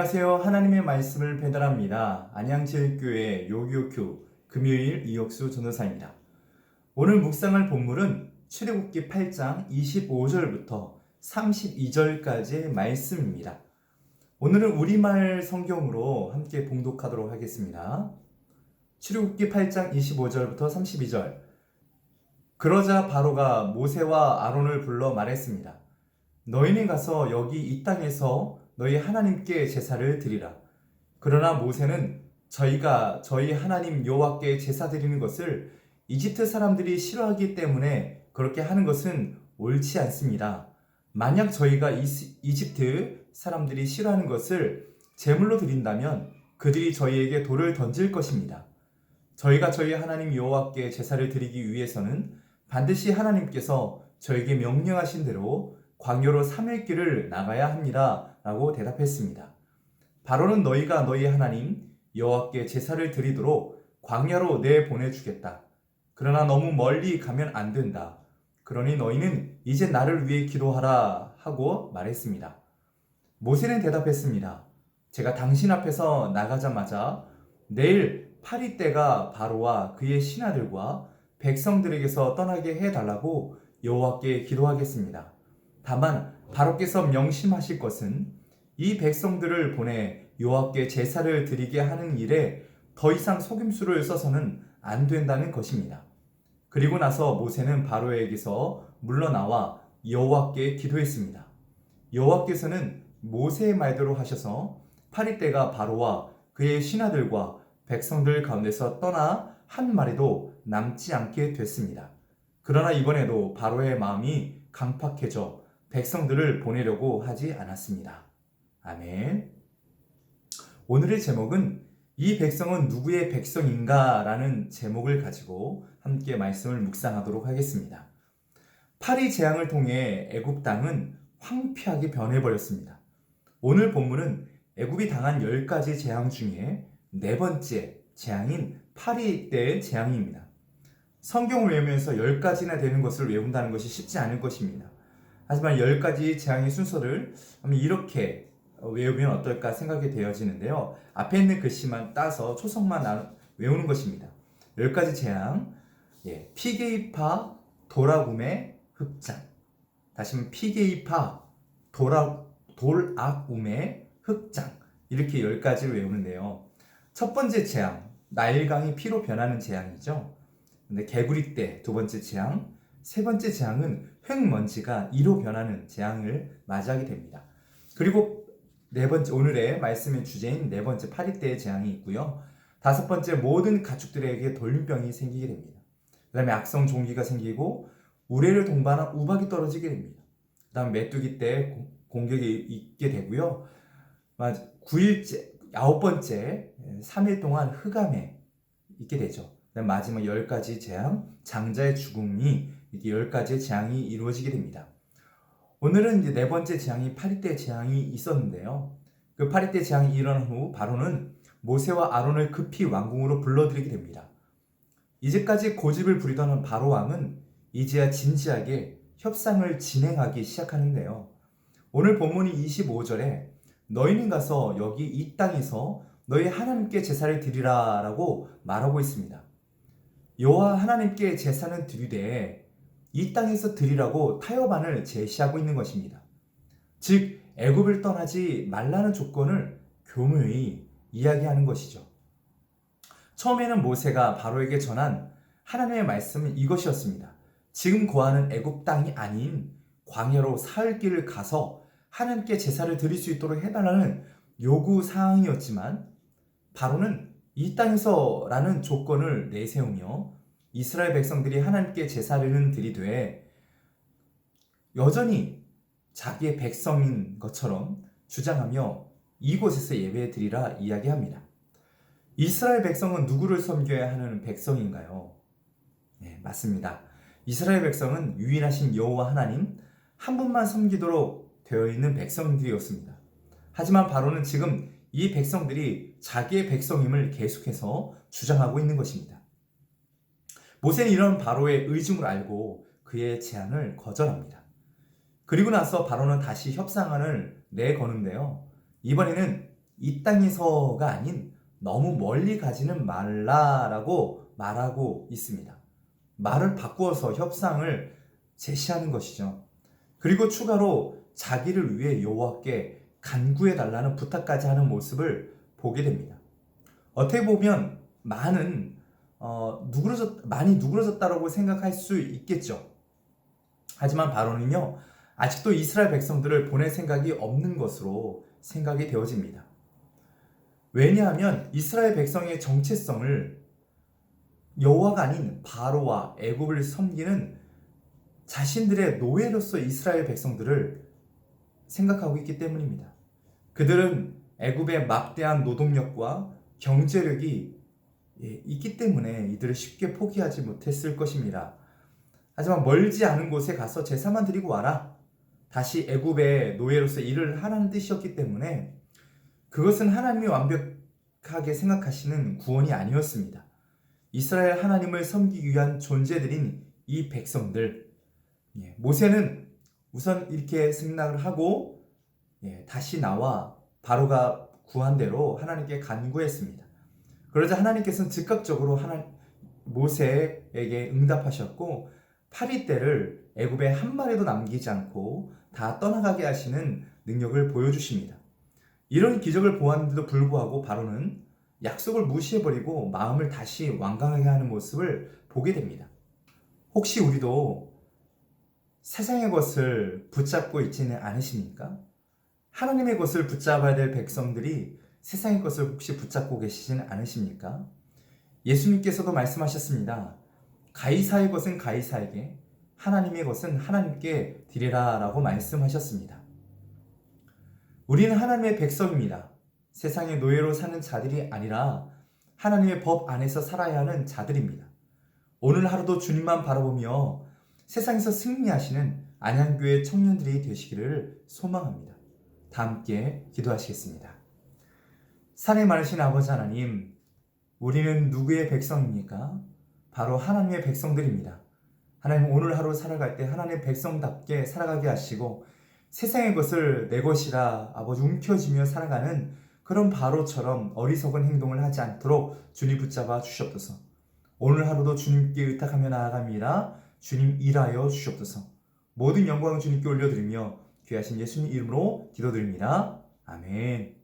안녕하세요. 하나님의 말씀을 배달합니다. 안양제일교회 요교큐 금요일 이혁수 전도사입니다. 오늘 묵상할 본문은 출애굽기 8장 25절부터 32절까지의 말씀입니다. 오늘은 우리말 성경으로 함께 봉독하도록 하겠습니다. 출애굽기 8장 25절부터 32절. 그러자 바로가 모세와 아론을 불러 말했습니다. 너희는 가서 여기 이 땅에서 너희 하나님께 제사를 드리라. 그러나 모세는 저희가 저희 하나님 여호와께 제사 드리는 것을 이집트 사람들이 싫어하기 때문에 그렇게 하는 것은 옳지 않습니다. 만약 저희가 이집트 사람들이 싫어하는 것을 제물로 드린다면 그들이 저희에게 돌을 던질 것입니다. 저희가 저희 하나님 여호와께 제사를 드리기 위해서는 반드시 하나님께서 저에게 명령하신 대로 광야로 3일 길을 나가야 합니다. 라고 대답했습니다. 바로는 너희가 너희 하나님 여호와께 제사를 드리도록 광야로 내보내주겠다. 그러나 너무 멀리 가면 안 된다. 그러니 너희는 이제 나를 위해 기도하라 하고 말했습니다. 모세는 대답했습니다. 제가 당신 앞에서 나가자마자 내일 파리 때가 바로와 그의 신하들과 백성들에게서 떠나게 해달라고 여호와께 기도하겠습니다. 다만 바로께서 명심하실 것은 이 백성들을 보내 여호와께 제사를 드리게 하는 일에 더 이상 속임수를 써서는 안 된다는 것입니다. 그리고 나서 모세는 바로에게서 물러나와 여호와께 기도했습니다. 여호와께서는 모세의 말대로 하셔서 파리 때가 바로와 그의 신하들과 백성들 가운데서 떠나 한 마리도 남지 않게 됐습니다. 그러나 이번에도 바로의 마음이 강팍해져 백성들을 보내려고 하지 않았습니다. 아멘. 오늘의 제목은 이 백성은 누구의 백성인가? 라는 제목을 가지고 함께 말씀을 묵상하도록 하겠습니다. 파리 재앙을 통해 애굽 땅은 황폐하게 변해버렸습니다. 오늘 본문은 애굽이 당한 10가지 재앙 중에 네 번째 재앙인 파리 때의 재앙입니다. 성경을 외우면서 10가지나 되는 것을 외운다는 것이 쉽지 않을 것입니다. 하지만 10가지 재앙의 순서를 이렇게 외우면 어떨까 생각이 되어지는데요. 앞에 있는 글씨만 따서 초성만 외우는 것입니다. 10가지 재앙, 피게이파, 도라굼의 흑장. 다시 한번 피게이파, 돌악움의 흑장. 이렇게 10가지를 외우는데요. 첫 번째 재앙, 나일강이 피로 변하는 재앙이죠. 근데 개구리 때 두 번째 재앙, 세 번째 재앙은 흙먼지가 이로 변하는 재앙을 맞이하게 됩니다. 그리고 네 번째, 오늘의 말씀의 주제인 네 번째 파리 때의 재앙이 있고요. 다섯 번째, 모든 가축들에게 돌림병이 생기게 됩니다. 그 다음에 악성 종기가 생기고 우레를 동반한 우박이 떨어지게 됩니다. 그 다음 메뚜기 때 공격이 있게 되고요. 9일째, 아홉 번째, 3일 동안 흑암에 있게 되죠. 마지막 10가지 재앙, 장자의 죽음이 이렇게 10가지의 재앙이 이루어지게 됩니다. 오늘은 이제 네 번째 재앙이 파리 때 재앙이 있었는데요. 그 파리 때 재앙이 일어난 후 바로는 모세와 아론을 급히 왕궁으로 불러들이게 됩니다. 이제까지 고집을 부리던 바로 왕은 이제야 진지하게 협상을 진행하기 시작하는데요. 오늘 본문이 25절에 너희는 가서 여기 이 땅에서 너희 하나님께 제사를 드리라 라고 말하고 있습니다. 여호와 하나님께 제사는 드리되 이 땅에서 드리라고 타협안을 제시하고 있는 것입니다. 즉 애굽을 떠나지 말라는 조건을 교묘히 이야기하는 것이죠. 처음에는 모세가 바로에게 전한 하나님의 말씀은 이것이었습니다. 지금 거하는 애굽 땅이 아닌 광야로 사흘 길을 가서 하나님께 제사를 드릴 수 있도록 해달라는 요구 사항이었지만 바로는 이 땅에서라는 조건을 내세우며 이스라엘 백성들이 하나님께 제사를 드리되 여전히 자기의 백성인 것처럼 주장하며 이곳에서 예배 드리라 이야기합니다. 이스라엘 백성은 누구를 섬겨야 하는 백성인가요? 네, 맞습니다. 이스라엘 백성은 유일하신 여호와 하나님 한 분만 섬기도록 되어 있는 백성들이었습니다. 하지만 바로는 지금 이 백성들이 자기의 백성임을 계속해서 주장하고 있는 것입니다. 모세는 이런 바로의 의중을 알고 그의 제안을 거절합니다. 그리고 나서 바로는 다시 협상안을 내거는데요. 이번에는 이 땅에서가 아닌 너무 멀리 가지는 말라라고 말하고 있습니다. 말을 바꾸어서 협상을 제시하는 것이죠. 그리고 추가로 자기를 위해 여호와께 간구해 달라는 부탁까지 하는 모습을 보게 됩니다. 어떻게 보면 많이 누그러졌다라고 생각할 수 있겠죠. 하지만 바로는요, 아직도 이스라엘 백성들을 보낼 생각이 없는 것으로 생각이 되어집니다. 왜냐하면 이스라엘 백성의 정체성을 여호와가 아닌 바로와 애굽을 섬기는 자신들의 노예로서 이스라엘 백성들을 생각하고 있기 때문입니다. 그들은 애굽의 막대한 노동력과 경제력이 있기 때문에 이들을 쉽게 포기하지 못했을 것입니다. 하지만 멀지 않은 곳에 가서 제사만 드리고 와라. 다시 애굽의 노예로서 일을 하라는 뜻이었기 때문에 그것은 하나님이 완벽하게 생각하시는 구원이 아니었습니다. 이스라엘 하나님을 섬기기 위한 존재들인 이 백성들, 모세는 우선 이렇게 생각을 하고 다시 나와 바로가 구한 대로 하나님께 간구했습니다. 그러자 하나님께서는 즉각적으로 모세에게 응답하셨고 파리떼를 애굽에 한 마리도 남기지 않고 다 떠나가게 하시는 능력을 보여주십니다. 이런 기적을 보았는데도 불구하고 바로는 약속을 무시해버리고 마음을 다시 완강하게 하는 모습을 보게 됩니다. 혹시 우리도 세상의 것을 붙잡고 있지는 않으십니까? 하나님의 것을 붙잡아야 될 백성들이 세상의 것을 혹시 붙잡고 계시지는 않으십니까? 예수님께서도 말씀하셨습니다. 가이사의 것은 가이사에게, 하나님의 것은 하나님께 드리라 라고 말씀하셨습니다. 우리는 하나님의 백성입니다. 세상의 노예로 사는 자들이 아니라 하나님의 법 안에서 살아야 하는 자들입니다. 오늘 하루도 주님만 바라보며 세상에서 승리하시는 안양교회 청년들이 되시기를 소망합니다. 다 함께 기도하시겠습니다. 산에 많으신 아버지 하나님, 우리는 누구의 백성입니까? 바로 하나님의 백성들입니다. 하나님, 오늘 하루 살아갈 때 하나님의 백성답게 살아가게 하시고 세상의 것을 내 것이라 아버지 움켜쥐며 살아가는 그런 바로처럼 어리석은 행동을 하지 않도록 주님 붙잡아 주시옵소서. 오늘 하루도 주님께 의탁하며 나아갑니다. 주님 일하여 주시옵소서. 모든 영광을 주님께 올려드리며 귀하신 예수님 이름으로 기도드립니다. 아멘.